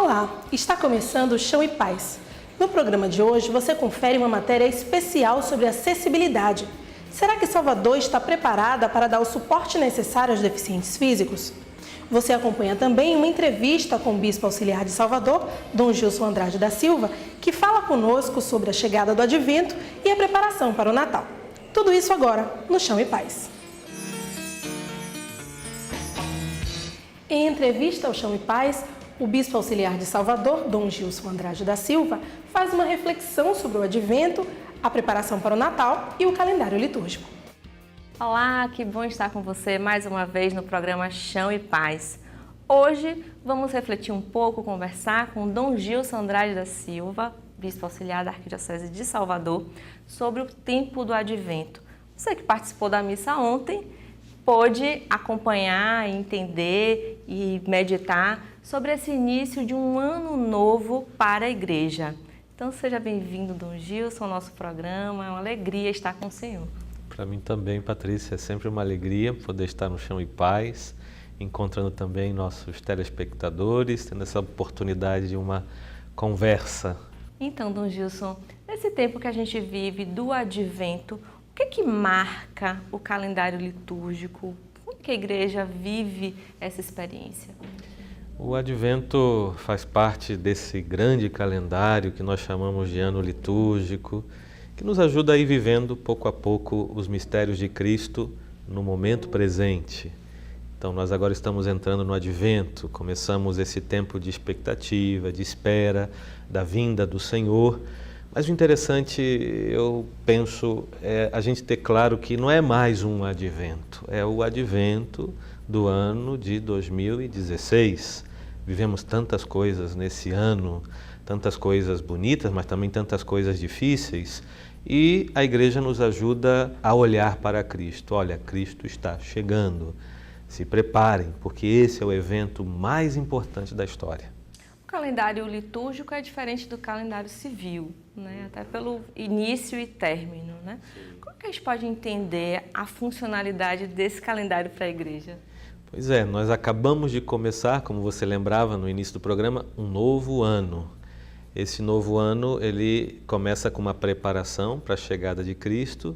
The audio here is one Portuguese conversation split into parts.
Olá, está começando o Chão e Paz. No programa de hoje você confere uma matéria especial sobre acessibilidade. Será que Salvador está preparada para dar o suporte necessário aos deficientes físicos? Você acompanha também uma entrevista com o Bispo Auxiliar de Salvador, Dom Gilson Andrade da Silva, que fala conosco sobre a chegada do Advento e a preparação para o Natal. Tudo isso agora no Chão e Paz. Em entrevista ao Chão e Paz, o Bispo Auxiliar de Salvador, Dom Gilson Andrade da Silva, faz uma reflexão sobre o Advento, a preparação para o Natal e o calendário litúrgico. Olá, que bom estar com você mais uma vez no programa Chão e Paz. Hoje vamos refletir um pouco, conversar com Dom Gilson Andrade da Silva, Bispo Auxiliar da Arquidiocese de Salvador, sobre o tempo do Advento. Você que participou da missa ontem pôde acompanhar, entender e meditar sobre esse início de um ano novo para a Igreja. Então seja bem-vindo, Dom Gilson, ao nosso programa. É uma alegria estar com o Senhor. Para mim também, Patrícia, é sempre uma alegria poder estar no Chão e Paz, encontrando também nossos telespectadores, tendo essa oportunidade de uma conversa. Então, Dom Gilson, nesse tempo que a gente vive do Advento, o que marca o calendário litúrgico? Como que a Igreja vive essa experiência? O Advento faz parte desse grande calendário que nós chamamos de ano litúrgico, que nos ajuda a ir vivendo pouco a pouco os mistérios de Cristo no momento presente. Então nós agora estamos entrando no Advento, começamos esse tempo de expectativa, de espera da vinda do Senhor. Mas o interessante, eu penso, é a gente ter claro que não é mais um Advento, é o Advento do ano de 2016. Vivemos tantas coisas nesse ano, tantas coisas bonitas, mas também tantas coisas difíceis, e a Igreja nos ajuda a olhar para Cristo. Olha, Cristo está chegando, se preparem, porque esse é o evento mais importante da história. O calendário litúrgico é diferente do calendário civil, né? Até pelo início e término, né? Como que a gente pode entender a funcionalidade desse calendário para a Igreja? Pois é, nós acabamos de começar, como você lembrava no início do programa, um novo ano. Esse novo ano, ele começa com uma preparação para a chegada de Cristo,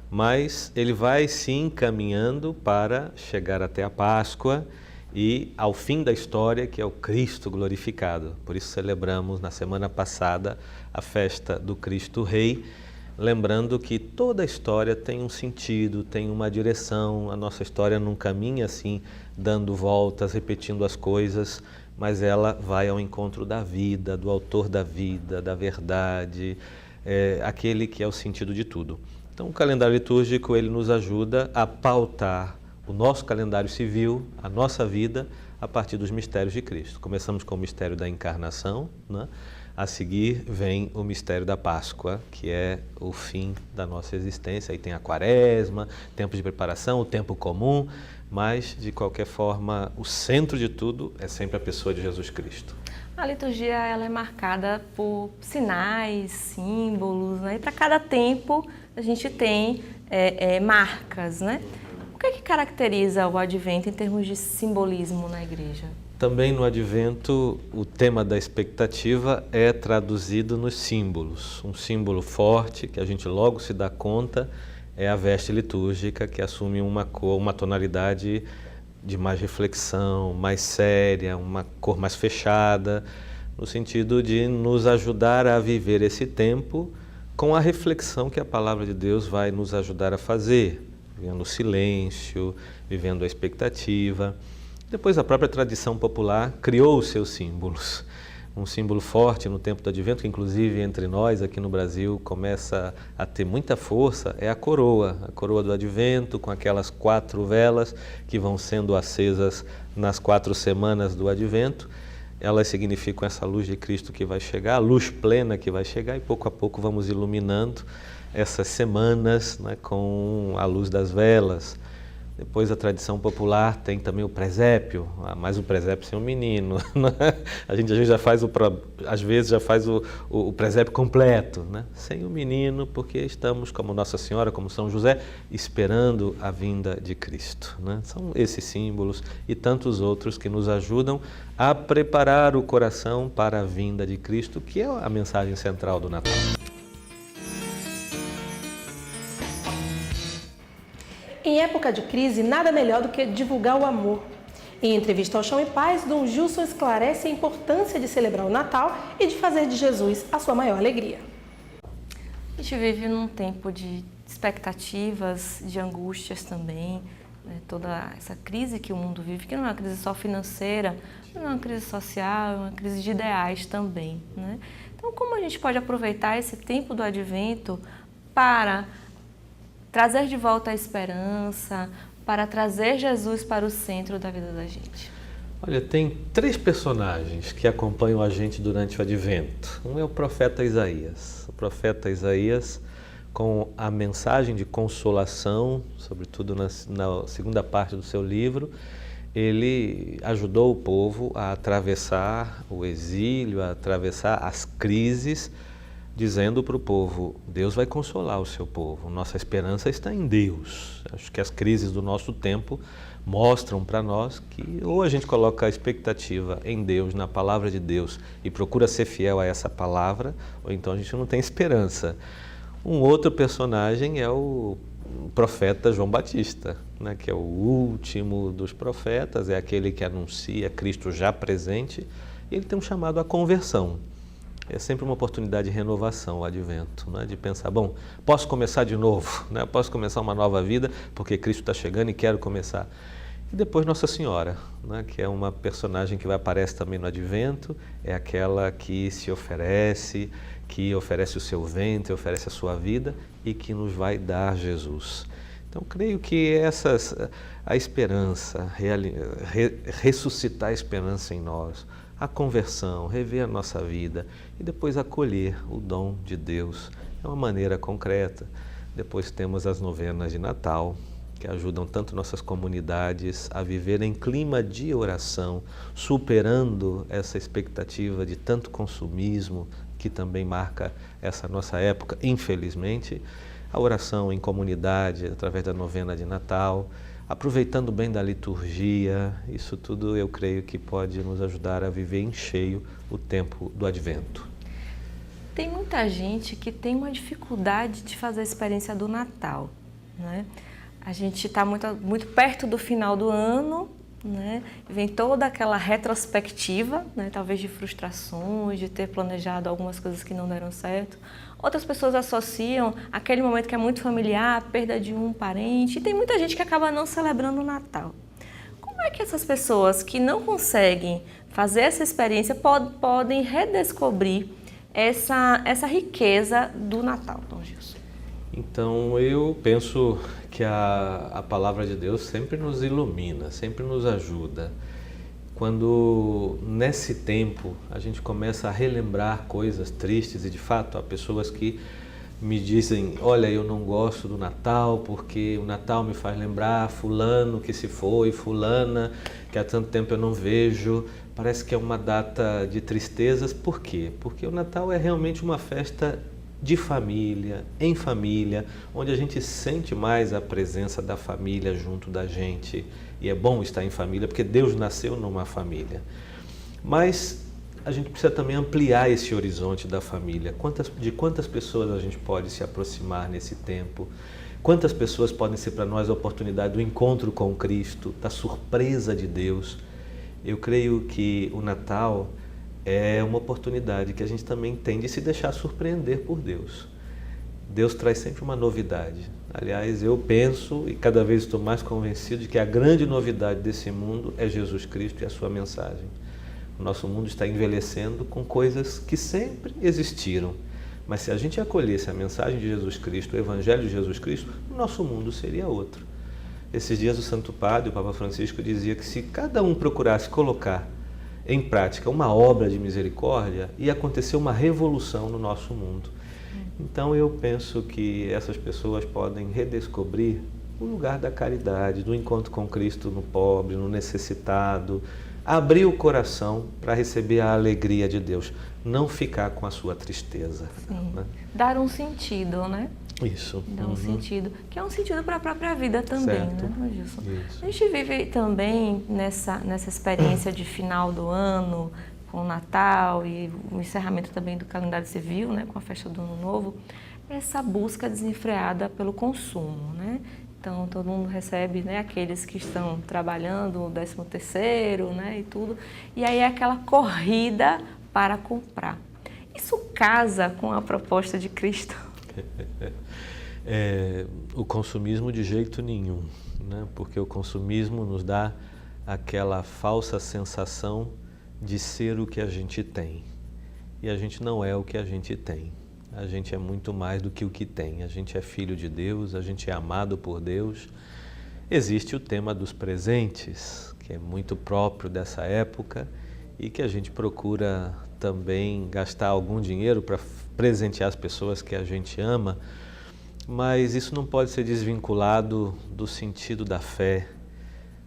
mas ele vai se encaminhando para chegar até a Páscoa e ao fim da história, que é o Cristo glorificado. Por isso celebramos na semana passada a festa do Cristo Rei, lembrando que toda a história tem um sentido, tem uma direção. A nossa história não caminha assim, dando voltas, repetindo as coisas, mas ela vai ao encontro da vida, do autor da vida, da verdade, aquele que é o sentido de tudo. Então o calendário litúrgico, ele nos ajuda a pautar o nosso calendário civil, a nossa vida, a partir dos mistérios de Cristo. Começamos com o mistério da encarnação, né? A seguir vem o mistério da Páscoa, que é o fim da nossa existência. Aí tem a Quaresma, tempo de preparação, o tempo comum, mas, de qualquer forma, o centro de tudo é sempre a pessoa de Jesus Cristo. A liturgia ela é marcada por sinais, símbolos, né? E para cada tempo a gente tem marcas, né? O que caracteriza o Advento em termos de simbolismo na Igreja? Também no Advento, o tema da expectativa é traduzido nos símbolos. Um símbolo forte, que a gente logo se dá conta, é a veste litúrgica, que assume uma cor, uma tonalidade de mais reflexão, mais séria, uma cor mais fechada, no sentido de nos ajudar a viver esse tempo com a reflexão que a Palavra de Deus vai nos ajudar a fazer, vivendo o silêncio, vivendo a expectativa. Depois a própria tradição popular criou os seus símbolos. Um símbolo forte no tempo do Advento, que inclusive entre nós aqui no Brasil começa a ter muita força, é a coroa do Advento, com aquelas 4 velas que vão sendo acesas nas 4 semanas do Advento. Elas significam essa luz de Cristo que vai chegar, a luz plena que vai chegar, e pouco a pouco vamos iluminando essas semanas, né, com a luz das velas. Depois a tradição popular tem também o presépio, mas o presépio sem o menino. A gente às vezes já faz o presépio completo, né? Sem o menino, porque estamos, como Nossa Senhora, como São José, esperando a vinda de Cristo, né? São esses símbolos e tantos outros que nos ajudam a preparar o coração para a vinda de Cristo, que é a mensagem central do Natal. Em época de crise, nada melhor do que divulgar o amor. Em entrevista ao Chão e Paz, Dom Gilson esclarece a importância de celebrar o Natal e de fazer de Jesus a sua maior alegria. A gente vive num tempo de expectativas, de angústias também, né? Toda essa crise que o mundo vive, que não é uma crise só financeira, não é uma crise social, é uma crise de ideais também, né? Então, como a gente pode aproveitar esse tempo do Advento para trazer de volta a esperança, para trazer Jesus para o centro da vida da gente? Olha, tem 3 personagens que acompanham a gente durante o Advento. Um é o profeta Isaías. O profeta Isaías, com a mensagem de consolação, sobretudo na segunda parte do seu livro, ele ajudou o povo a atravessar o exílio, a atravessar as crises, dizendo para o povo: Deus vai consolar o seu povo, nossa esperança está em Deus. Acho que as crises do nosso tempo mostram para nós que ou a gente coloca a expectativa em Deus, na palavra de Deus, e procura ser fiel a essa palavra, ou então a gente não tem esperança. Um outro personagem é o profeta João Batista, né, que é o último dos profetas, é aquele que anuncia Cristo já presente, e ele tem um chamado à conversão. É sempre uma oportunidade de renovação o Advento, né? De pensar, bom, posso começar de novo, né? Posso começar uma nova vida, porque Cristo está chegando e quero começar. E depois Nossa Senhora, né? Que é uma personagem que aparece também no Advento, é aquela que se oferece, que oferece o seu ventre, oferece a sua vida e que nos vai dar Jesus. Então, creio que a esperança, ressuscitar a esperança em nós, a conversão, rever a nossa vida e depois acolher o dom de Deus é uma maneira concreta. Depois temos as novenas de Natal, que ajudam tanto nossas comunidades a viver em clima de oração, superando essa expectativa de tanto consumismo que também marca essa nossa época, infelizmente. A oração em comunidade, através da novena de Natal, aproveitando bem da liturgia, isso tudo eu creio que pode nos ajudar a viver em cheio o tempo do Advento. Tem muita gente que tem uma dificuldade de fazer a experiência do Natal, né? A gente está muito perto do final do ano, né? Vem toda aquela retrospectiva, né? Talvez de frustrações, de ter planejado algumas coisas que não deram certo. Outras pessoas associam aquele momento que é muito familiar, a perda de um parente, e tem muita gente que acaba não celebrando o Natal. Como é que essas pessoas que não conseguem fazer essa experiência podem redescobrir essa riqueza do Natal, Dom Gilson? Então, eu penso que a palavra de Deus sempre nos ilumina, sempre nos ajuda. Quando, nesse tempo, a gente começa a relembrar coisas tristes, e de fato há pessoas que me dizem: olha, eu não gosto do Natal porque o Natal me faz lembrar fulano que se foi, fulana que há tanto tempo eu não vejo, parece que é uma data de tristezas. Por quê? Porque o Natal é realmente uma festa de família, em família, onde a gente sente mais a presença da família junto da gente. E é bom estar em família, porque Deus nasceu numa família. Mas a gente precisa também ampliar esse horizonte da família. De quantas pessoas a gente pode se aproximar nesse tempo? Quantas pessoas podem ser para nós a oportunidade do encontro com Cristo, da surpresa de Deus? Eu creio que o Natal é uma oportunidade que a gente também tem de se deixar surpreender por Deus. Deus traz sempre uma novidade. Aliás, eu penso e cada vez estou mais convencido de que a grande novidade desse mundo é Jesus Cristo e a sua mensagem. O nosso mundo está envelhecendo com coisas que sempre existiram. Mas se a gente acolhesse a mensagem de Jesus Cristo, o Evangelho de Jesus Cristo, o nosso mundo seria outro. Esses dias o Santo Padre, o Papa Francisco, dizia que se cada um procurasse colocar em prática uma obra de misericórdia, ia acontecer uma revolução no nosso mundo. Então eu penso que essas pessoas podem redescobrir o lugar da caridade, do encontro com Cristo no pobre, no necessitado, abrir o coração para receber a alegria de Deus, não ficar com a sua tristeza. Né? Dar um sentido, né? Isso. Dar um sentido, que é um sentido para a própria vida também, certo. né, Gilson? Isso. A gente vive também nessa experiência de final do ano, com o Natal e o encerramento também do calendário civil, né, com a festa do Ano Novo, essa busca desenfreada pelo consumo, né? Então, todo mundo recebe, né, aqueles que estão trabalhando, o 13º, né, e tudo. E aí é aquela corrida para comprar. Isso casa com a proposta de Cristo? O consumismo de jeito nenhum, né? Porque o consumismo nos dá aquela falsa sensação de ser o que a gente tem. E a gente não é o que a gente tem. A gente é muito mais do que o que tem. A gente é filho de Deus, a gente é amado por Deus. Existe o tema dos presentes, que é muito próprio dessa época e que a gente procura também gastar algum dinheiro para presentear as pessoas que a gente ama, mas isso não pode ser desvinculado do sentido da fé.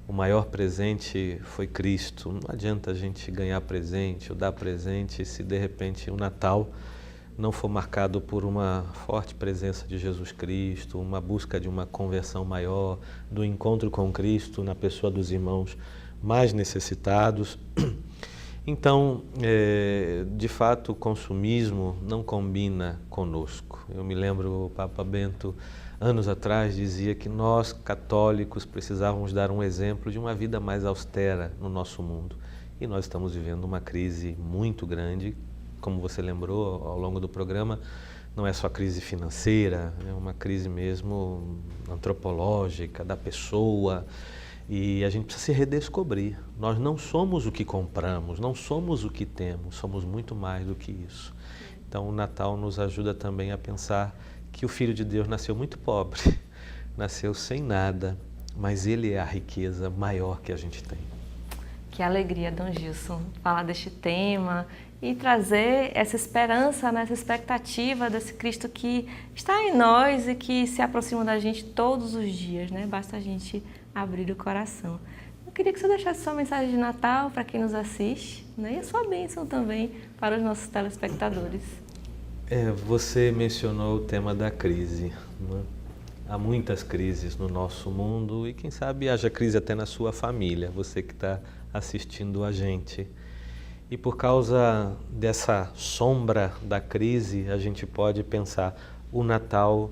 O maior presente foi Cristo. Não adianta a gente ganhar presente ou dar presente se de repente o Natal não for marcado por uma forte presença de Jesus Cristo, uma busca de uma conversão maior, do encontro com Cristo na pessoa dos irmãos mais necessitados. Então, de fato, o consumismo não combina conosco. Eu me lembro, o Papa Bento, anos atrás, dizia que nós, católicos, precisávamos dar um exemplo de uma vida mais austera no nosso mundo. E nós estamos vivendo uma crise muito grande, como você lembrou ao longo do programa, não é só crise financeira, é uma crise mesmo antropológica, da pessoa. E a gente precisa se redescobrir. Nós não somos o que compramos, não somos o que temos, somos muito mais do que isso. Então o Natal nos ajuda também a pensar que o Filho de Deus nasceu muito pobre, nasceu sem nada, mas Ele é a riqueza maior que a gente tem. Que alegria, Dom Gilson, falar deste tema e trazer essa esperança, né, essa expectativa desse Cristo que está em nós e que se aproxima da gente todos os dias, né? Basta a gente abrir o coração. Eu queria que você deixasse sua mensagem de Natal para quem nos assiste, né? E a sua bênção também para os nossos telespectadores. Você mencionou o tema da crise, né? Há muitas crises no nosso mundo e quem sabe haja crise até na sua família, você que está assistindo a gente. E por causa dessa sombra da crise, a gente pode pensar, o Natal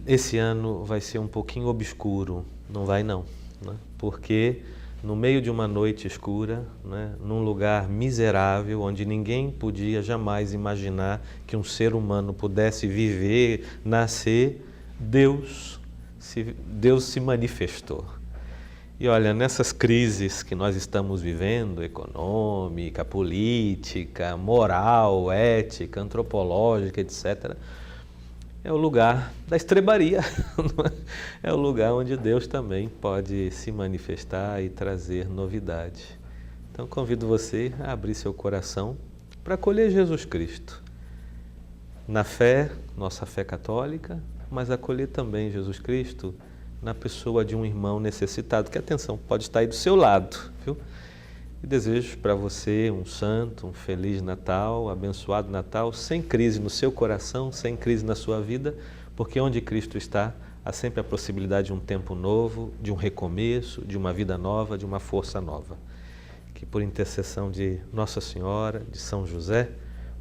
esse ano vai ser um pouquinho obscuro. Não vai não, né? Porque no meio de uma noite escura, né, num lugar miserável, onde ninguém podia jamais imaginar que um ser humano pudesse viver, nascer, Deus se manifestou. E olha, nessas crises que nós estamos vivendo, econômica, política, moral, ética, antropológica, etc., é o lugar da estrebaria, é o lugar onde Deus também pode se manifestar e trazer novidade. Então convido você a abrir seu coração para acolher Jesus Cristo. Na fé, nossa fé católica, mas acolher também Jesus Cristo na pessoa de um irmão necessitado, que, atenção, pode estar aí do seu lado, viu? E desejo para você um santo, um feliz Natal, abençoado Natal, sem crise no seu coração, sem crise na sua vida, porque onde Cristo está, há sempre a possibilidade de um tempo novo, de um recomeço, de uma vida nova, de uma força nova. Que por intercessão de Nossa Senhora, de São José,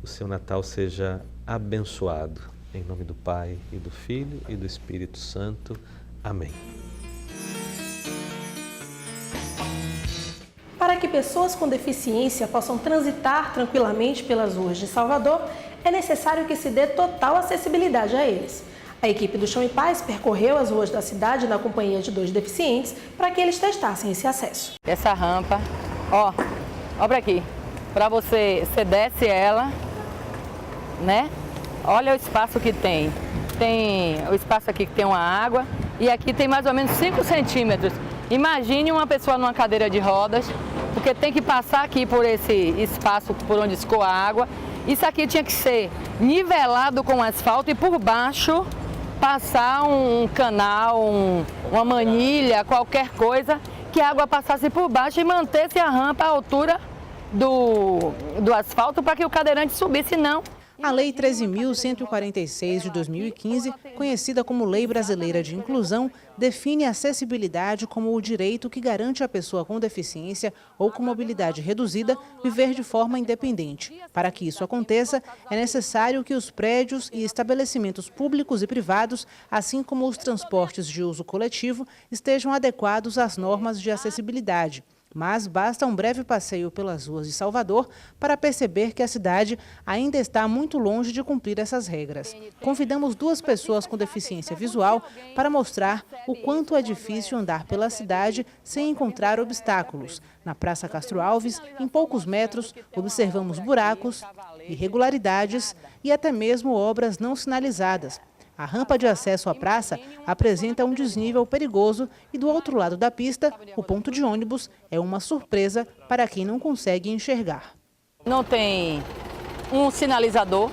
o seu Natal seja abençoado. Em nome do Pai, e do Filho, e do Espírito Santo. Amém. Para que pessoas com deficiência possam transitar tranquilamente pelas ruas de Salvador, é necessário que se dê total acessibilidade a eles. A equipe do Chão e Paz percorreu as ruas da cidade na companhia de 2 deficientes para que eles testassem esse acesso. Essa rampa, ó pra aqui, para você desce ela, né? Olha o espaço que tem. Tem o espaço aqui que tem uma água e aqui tem mais ou menos 5 centímetros. Imagine uma pessoa numa cadeira de rodas, porque tem que passar aqui por esse espaço por onde escoa a água. Isso aqui tinha que ser nivelado com asfalto e por baixo passar um canal, uma manilha, qualquer coisa, que a água passasse por baixo e mantesse a rampa à altura do asfalto para que o cadeirante subisse, não. A Lei 13.146 de 2015, conhecida como Lei Brasileira de Inclusão, define a acessibilidade como o direito que garante à pessoa com deficiência ou com mobilidade reduzida viver de forma independente. Para que isso aconteça, é necessário que os prédios e estabelecimentos públicos e privados, assim como os transportes de uso coletivo, estejam adequados às normas de acessibilidade. Mas basta um breve passeio pelas ruas de Salvador para perceber que a cidade ainda está muito longe de cumprir essas regras. Convidamos 2 pessoas com deficiência visual para mostrar o quanto é difícil andar pela cidade sem encontrar obstáculos. Na Praça Castro Alves, em poucos metros, observamos buracos, irregularidades e até mesmo obras não sinalizadas. A rampa de acesso à praça apresenta um desnível perigoso e do outro lado da pista, o ponto de ônibus é uma surpresa para quem não consegue enxergar. Não tem um sinalizador,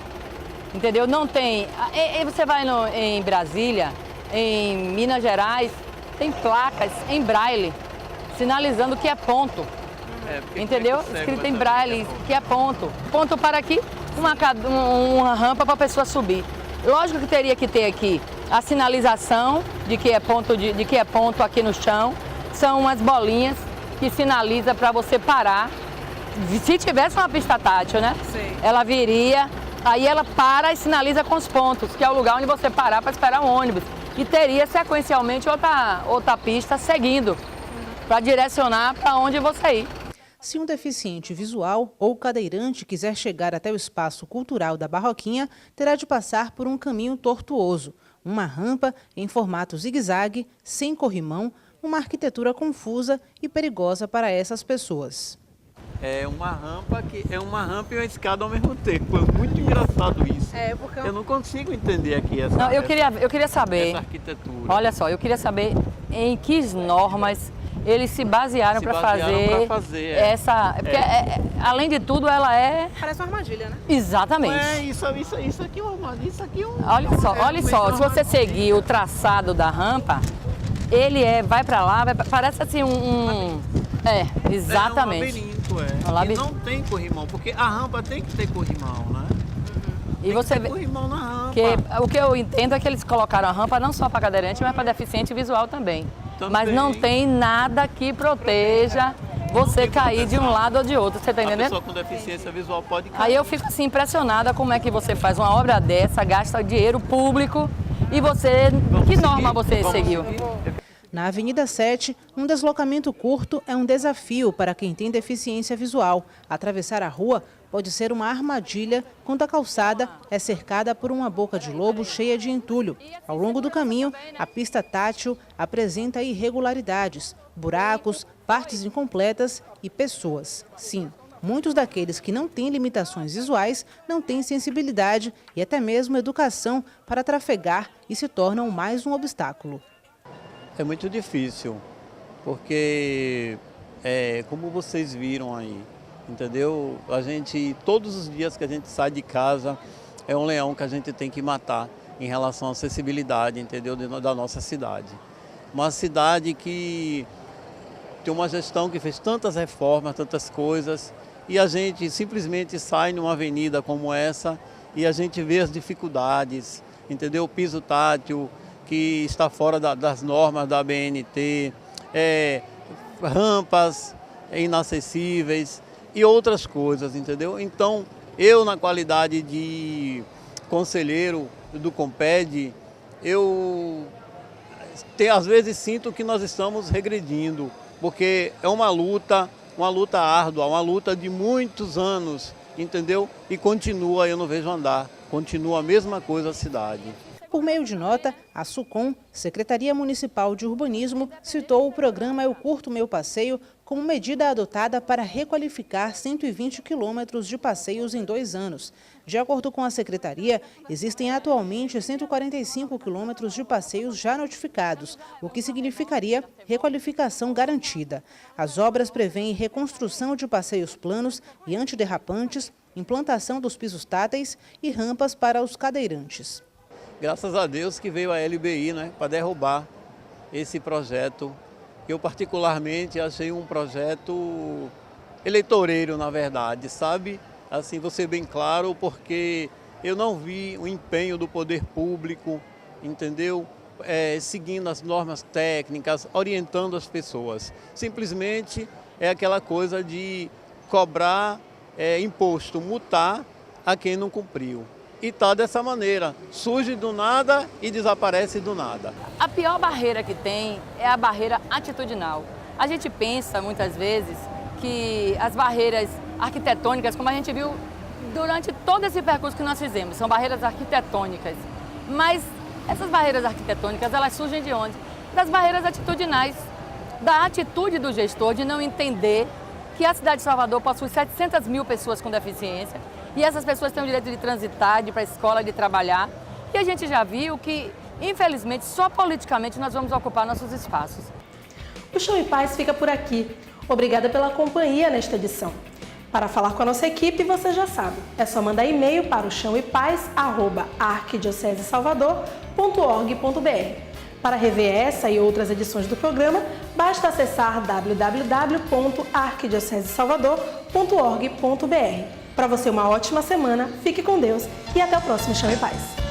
entendeu? Não tem... Você vai em Brasília, em Minas Gerais, tem placas em braille sinalizando que é ponto, entendeu? Escrito em braille que é ponto. Ponto para aqui, uma rampa para a pessoa subir. Lógico que teria que ter aqui a sinalização de que é ponto aqui no chão. São umas bolinhas que sinaliza para você parar. Se tivesse uma pista tátil, né? Sim. Ela viria, aí ela para e sinaliza com os pontos, que é o lugar onde você parar para esperar o ônibus. E teria sequencialmente outra pista seguindo, para direcionar para onde você ir. Se um deficiente visual ou cadeirante quiser chegar até o espaço cultural da Barroquinha, terá de passar por um caminho tortuoso, uma rampa em formato zigue-zague, sem corrimão, uma arquitetura confusa e perigosa para essas pessoas. É uma rampa e uma escada ao mesmo tempo. É muito engraçado isso. Porque eu não consigo entender aqui essa. Não, eu queria saber. Essa arquitetura. Olha só, eu queria saber em que normas eles se basearam para fazer essa... Porque, além de tudo, ela é... Parece uma armadilha, né? Exatamente. Isso aqui é uma armadilha, isso aqui é um... Olha só, se você seguir o traçado da rampa, ele vai para lá, parece assim exatamente. É um labirinto, E não tem corrimão, porque a rampa tem que ter corrimão, né? E você vê corrimão na rampa. O que eu entendo é que eles colocaram a rampa não só para cadeirante, mas para deficiente visual também. Mas não tem nada que proteja você cair de um lado ou de outro, você está entendendo? A pessoa com deficiência visual pode cair. Aí eu fico assim impressionada como é que você faz uma obra dessa, gasta dinheiro público e que norma você seguiu? Na Avenida 7, um deslocamento curto é um desafio para quem tem deficiência visual. Atravessar a rua pode ser uma armadilha quando a calçada é cercada por uma boca de lobo cheia de entulho. Ao longo do caminho, a pista tátil apresenta irregularidades, buracos, partes incompletas e pessoas. Sim, muitos daqueles que não têm limitações visuais não têm sensibilidade e até mesmo educação para trafegar e se tornam mais um obstáculo. É muito difícil, porque como vocês viram aí, entendeu? Todos os dias que a gente sai de casa, é um leão que a gente tem que matar em relação à acessibilidade, entendeu? Da nossa cidade. Uma cidade que tem uma gestão que fez tantas reformas, tantas coisas, e a gente simplesmente sai numa avenida como essa e a gente vê as dificuldades, entendeu? O piso tátil, que está fora das normas da ABNT, rampas inacessíveis e outras coisas, entendeu? Então, eu, na qualidade de conselheiro do Comped, às vezes sinto que nós estamos regredindo, porque é uma luta árdua, uma luta de muitos anos, entendeu? E continua, eu não vejo andar, continua a mesma coisa a cidade. Por meio de nota, a SUCOM, Secretaria Municipal de Urbanismo, citou o programa Eu Curto Meu Passeio como medida adotada para requalificar 120 quilômetros de passeios em 2 anos. De acordo com a Secretaria, existem atualmente 145 quilômetros de passeios já notificados, o que significaria requalificação garantida. As obras prevêem reconstrução de passeios planos e antiderrapantes, implantação dos pisos táteis e rampas para os cadeirantes. Graças a Deus que veio a LBI, né, para derrubar esse projeto. Eu particularmente achei um projeto eleitoreiro, na verdade, sabe? Assim, vou ser bem claro, porque eu não vi o empenho do poder público, entendeu? Seguindo as normas técnicas, orientando as pessoas. Simplesmente é aquela coisa de cobrar imposto, multar a quem não cumpriu. E está dessa maneira, surge do nada e desaparece do nada. A pior barreira que tem é a barreira atitudinal. A gente pensa muitas vezes que as barreiras arquitetônicas, como a gente viu durante todo esse percurso que nós fizemos, são barreiras arquitetônicas. Mas essas barreiras arquitetônicas, elas surgem de onde? Das barreiras atitudinais, da atitude do gestor de não entender que a cidade de Salvador possui 700 mil pessoas com deficiência e essas pessoas têm o direito de transitar, de ir para a escola, de trabalhar. E a gente já viu que, infelizmente, só politicamente nós vamos ocupar nossos espaços. O Chão e Paz fica por aqui. Obrigada pela companhia nesta edição. Para falar com a nossa equipe, você já sabe, é só mandar e-mail para o chãoepaz@arquidiocesesalvador.org.br. Para rever essa e outras edições do programa, basta acessar www.arquidiocesesalvador.org.br. Para você, uma ótima semana, fique com Deus e até o próximo Chão e Paz.